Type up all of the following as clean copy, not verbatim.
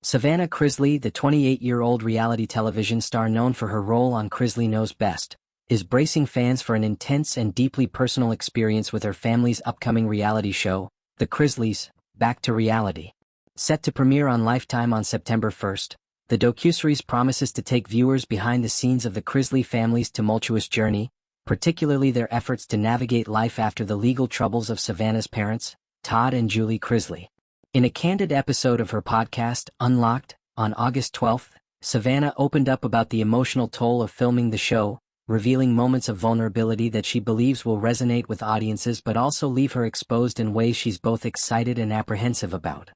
Savannah Chrisley, the 28-year-old reality television star known for her role on Chrisley Knows Best, is bracing fans for an intense and deeply personal experience with her family's upcoming reality show, The Chrisleys, Back to Reality. Set to premiere on Lifetime on September 1st, the docuseries promises to take viewers behind the scenes of the Chrisley family's tumultuous journey, particularly their efforts to navigate life after the legal troubles of Savannah's parents, Todd and Julie Chrisley. In a candid episode of her podcast, Unlocked, on August 12th, Savannah opened up about the emotional toll of filming the show, revealing moments of vulnerability that she believes will resonate with audiences but also leave her exposed in ways she's both excited and apprehensive about.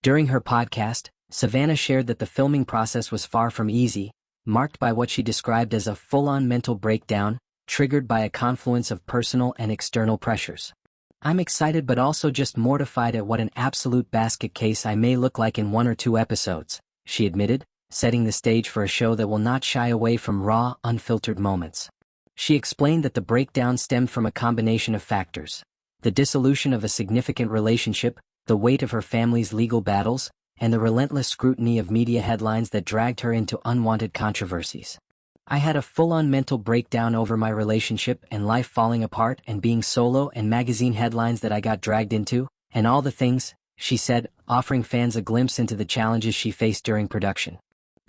During her podcast, Savannah shared that the filming process was far from easy, marked by what she described as a full-on mental breakdown, triggered by a confluence of personal and external pressures. "I'm excited but also just mortified at what an absolute basket case I may look like in 1 or 2 episodes," she admitted, setting the stage for a show that will not shy away from raw, unfiltered moments. She explained that the breakdown stemmed from a combination of factors: the dissolution of a significant relationship, the weight of her family's legal battles, and the relentless scrutiny of media headlines that dragged her into unwanted controversies. "I had a full-on mental breakdown over my relationship and life falling apart and being solo and magazine headlines that I got dragged into, and all the things," she said, offering fans a glimpse into the challenges she faced during production.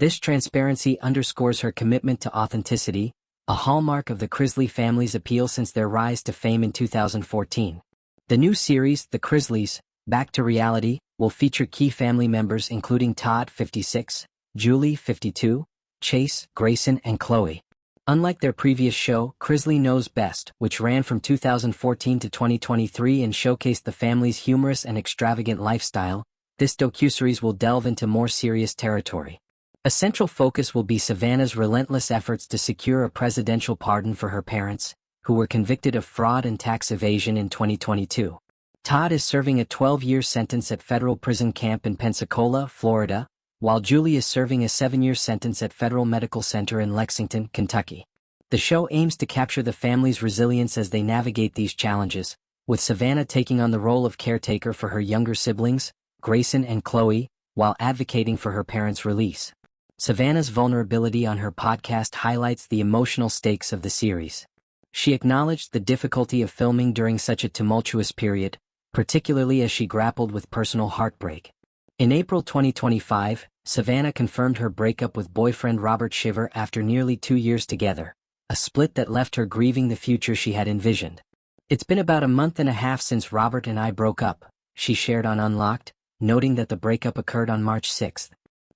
This transparency underscores her commitment to authenticity, a hallmark of the Chrisley family's appeal since their rise to fame in 2014. The new series, The Chrisleys, Back to Reality, will feature key family members including Todd, 56, Julie, 52, Chase, Grayson, and Chloe. Unlike their previous show, Chrisley Knows Best, which ran from 2014 to 2023 and showcased the family's humorous and extravagant lifestyle, this docuseries will delve into more serious territory. A central focus will be Savannah's relentless efforts to secure a presidential pardon for her parents, who were convicted of fraud and tax evasion in 2022. Todd is serving a 12-year sentence at federal prison camp in Pensacola, Florida, while Julie is serving a 7-year sentence at Federal Medical Center in Lexington, Kentucky. The show aims to capture the family's resilience as they navigate these challenges, with Savannah taking on the role of caretaker for her younger siblings, Grayson and Chloe, while advocating for her parents' release. Savannah's vulnerability on her podcast highlights the emotional stakes of the series. She acknowledged the difficulty of filming during such a tumultuous period, particularly as she grappled with personal heartbreak. In April 2025, Savannah confirmed her breakup with boyfriend Robert Shiver after nearly 2 years together, a split that left her grieving the future she had envisioned. "It's been about a month and a half since Robert and I broke up," she shared on Unlocked, noting that the breakup occurred on March 6th.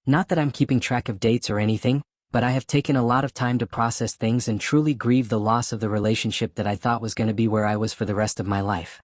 "Not that I'm keeping track of dates or anything, but I have taken a lot of time to process things and truly grieve the loss of the relationship that I thought was going to be where I was for the rest of my life."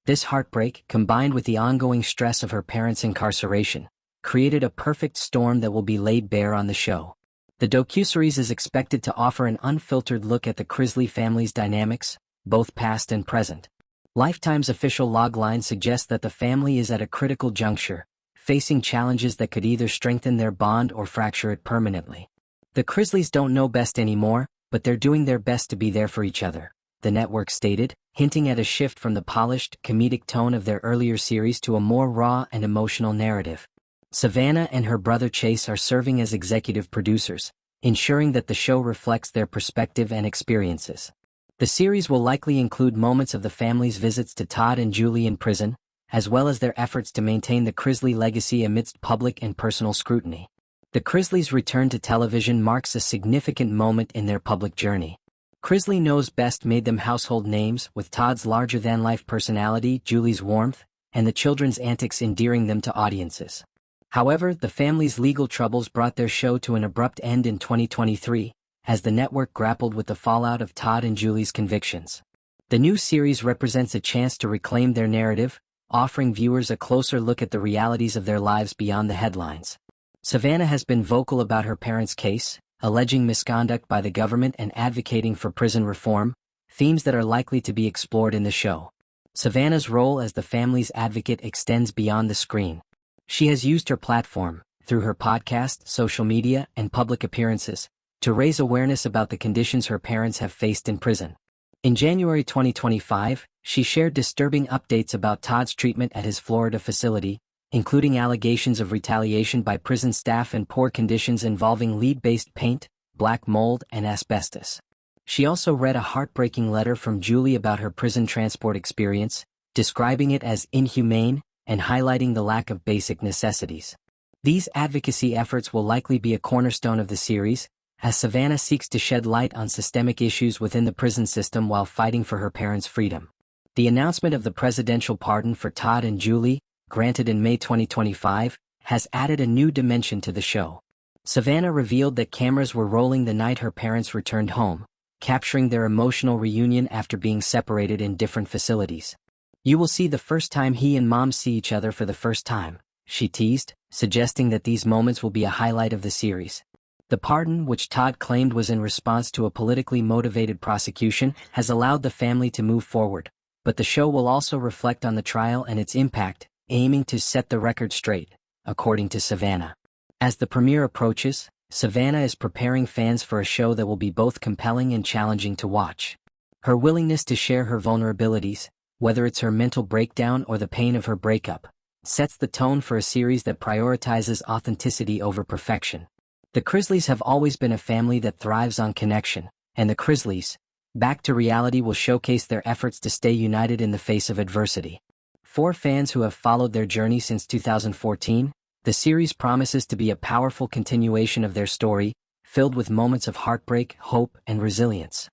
This heartbreak, combined with the ongoing stress of her parents' incarceration, created a perfect storm that will be laid bare on the show. The docuseries is expected to offer an unfiltered look at the Chrisley family's dynamics, both past and present. Lifetime's official logline suggests that the family is at a critical juncture, facing challenges that could either strengthen their bond or fracture it permanently. "The Chrisleys don't know best anymore, but they're doing their best to be there for each other," the network stated, hinting at a shift from the polished, comedic tone of their earlier series to a more raw and emotional narrative. Savannah and her brother Chase are serving as executive producers, ensuring that the show reflects their perspective and experiences. The series will likely include moments of the family's visits to Todd and Julie in prison, as well as their efforts to maintain the Chrisley legacy amidst public and personal scrutiny. The Chrisleys' return to television marks a significant moment in their public journey. Chrisley Knows Best made them household names, with Todd's larger-than-life personality, Julie's warmth, and the children's antics endearing them to audiences. However, the family's legal troubles brought their show to an abrupt end in 2023, as the network grappled with the fallout of Todd and Julie's convictions. The new series represents a chance to reclaim their narrative, offering viewers a closer look at the realities of their lives beyond the headlines. Savannah has been vocal about her parents' case, alleging misconduct by the government and advocating for prison reform, themes that are likely to be explored in the show. Savannah's role as the family's advocate extends beyond the screen. She has used her platform, through her podcast, social media, and public appearances, to raise awareness about the conditions her parents have faced in prison. In January 2025, she shared disturbing updates about Todd's treatment at his Florida facility, including allegations of retaliation by prison staff and poor conditions involving lead-based paint, black mold, and asbestos. She also read a heartbreaking letter from Julie about her prison transport experience, describing it as inhumane and highlighting the lack of basic necessities. These advocacy efforts will likely be a cornerstone of the series, as Savannah seeks to shed light on systemic issues within the prison system while fighting for her parents' freedom. The announcement of the presidential pardon for Todd and Julie, granted in May 2025, has added a new dimension to the show. Savannah revealed that cameras were rolling the night her parents returned home, capturing their emotional reunion after being separated in different facilities. "You will see the first time he and mom see each other for the first time," she teased, suggesting that these moments will be a highlight of the series. The pardon, which Todd claimed was in response to a politically motivated prosecution, has allowed the family to move forward, but the show will also reflect on the trial and its impact, aiming to set the record straight, according to Savannah. As the premiere approaches, Savannah is preparing fans for a show that will be both compelling and challenging to watch. Her willingness to share her vulnerabilities, whether it's her mental breakdown or the pain of her breakup, sets the tone for a series that prioritizes authenticity over perfection. The Chrisleys have always been a family that thrives on connection, and the Chrisleys, back to reality, will showcase their efforts to stay united in the face of adversity. For fans who have followed their journey since 2014, the series promises to be a powerful continuation of their story, filled with moments of heartbreak, hope, and resilience.